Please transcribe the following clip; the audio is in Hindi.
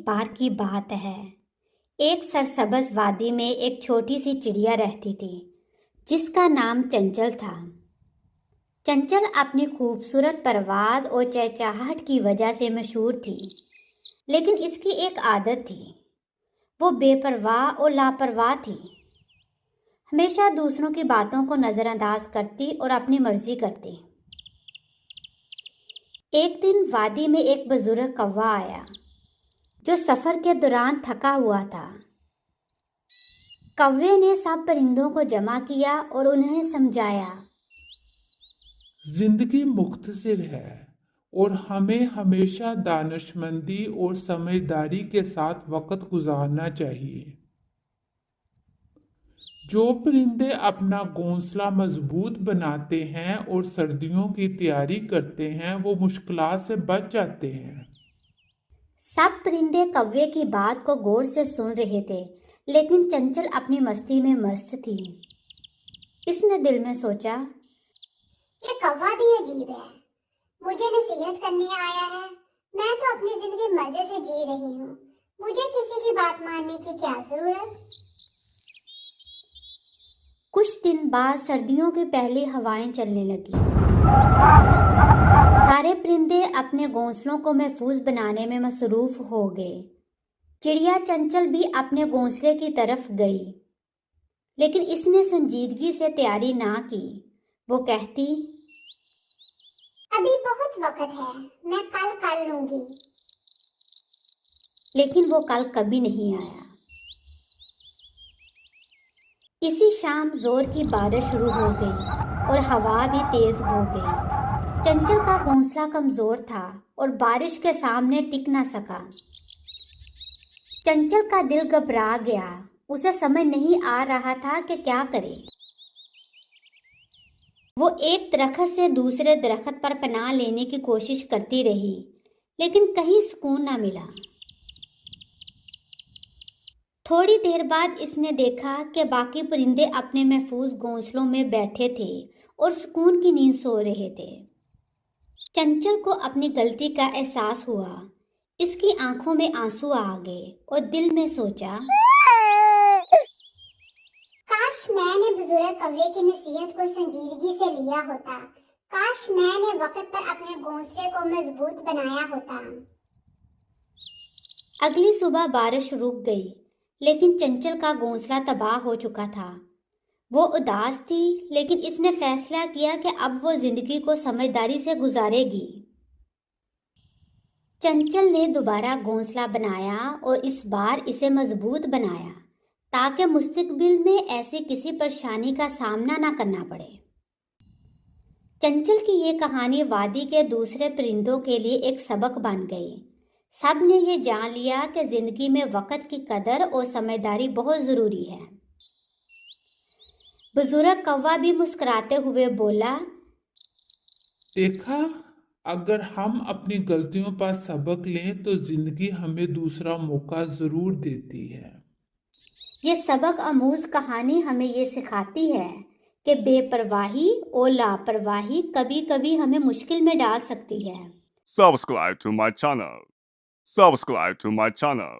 बार की बात है। एक सरसब्ज वादी में एक छोटी सी चिड़िया रहती थी जिसका नाम चंचल था। चंचल अपनी खूबसूरत परवाज़ और चहचहाहट की वजह से मशहूर थी, लेकिन इसकी एक आदत थी। वो बेपरवाह और लापरवाह थी, हमेशा दूसरों की बातों को नज़रअंदाज करती और अपनी मर्जी करती। एक दिन वादी में एक बुजुर्ग कौवा आया जो सफ़र के दौरान थका हुआ था। कौवे ने सब परिंदों को जमा किया और उन्हें समझाया। जिंदगी मुख्तसर है और हमें हमेशा दानिशमंदी और समझदारी के साथ वक्त गुजारना चाहिए। जो परिंदे अपना घोंसला मजबूत बनाते हैं और सर्दियों की तैयारी करते हैं वो मुश्किलात से बच जाते हैं। सब परिंदे कौवे की बात को गौर से सुन रहे थे, लेकिन चंचल अपनी मस्ती में मस्त थी। इसने दिल में सोचा, ये कौवा भी अजीब है, मुझे नसीहत करने आया है। मैं तो अपनी जिंदगी मजे से जी रही हूँ, मुझे किसी की बात मानने की क्या जरूरत। कुछ दिन बाद सर्दियों की पहली हवाएं चलने लगी। सारे परिंदे अपने घोंसलों को महफूज बनाने में मसरूफ हो गए। चिड़िया चंचल भी अपने घोंसले की तरफ गई, लेकिन इसने संजीदगी से तैयारी ना की। वो कहती, अभी बहुत वक्त है, मैं कल कर लूंगी। लेकिन वो कल कभी नहीं आया। इसी शाम जोर की बारिश शुरू हो गई और हवा भी तेज हो गई। चंचल का घोंसला कमजोर था और बारिश के सामने टिक ना सका। चंचल का दिल घबरा गया। उसे समझ नहीं आ रहा था कि क्या करे। वो एक दरख्त से दूसरे दरख्त पर पनाह लेने की कोशिश करती रही, लेकिन कहीं सुकून ना मिला। थोड़ी देर बाद इसने देखा कि बाकी परिंदे अपने महफूज घोंसलों में बैठे थे और सुकून की नींद सो रहे थे। चंचल को अपनी गलती का एहसास हुआ। इसकी आंखों में आंसू आ गए और दिल में सोचा, काश मैंने बुजुर्ग कौवे की नसीहत को संजीदगी से लिया होता। काश मैंने वक्त पर अपने घोंसले को मजबूत बनाया होता। अगली सुबह बारिश रुक गई, लेकिन चंचल का घोंसला तबाह हो चुका था। वो उदास थी, लेकिन इसने फैसला किया कि अब वो जिंदगी को समझदारी से गुजारेगी। चंचल ने दोबारा घोंसला बनाया और इस बार इसे मजबूत बनाया ताकि मुस्तकबिल में ऐसी किसी परेशानी का सामना ना करना पड़े। चंचल की ये कहानी वादी के दूसरे परिंदों के लिए एक सबक बन गई। सब ने ये जान लिया कि जिंदगी में वक्त की कदर और समझदारी बहुत ज़रूरी है। बुजुर्ग कौवा भी मुस्कुराते हुए बोला, देखा, अगर हम अपनी गलतियों पर सबक लें तो जिंदगी हमें दूसरा मौका जरूर देती है। ये सबक आमूज कहानी हमें ये सिखाती है कि बेपरवाही और लापरवाही कभी कभी हमें मुश्किल में डाल सकती है। Subscribe to my channel. Subscribe to my channel.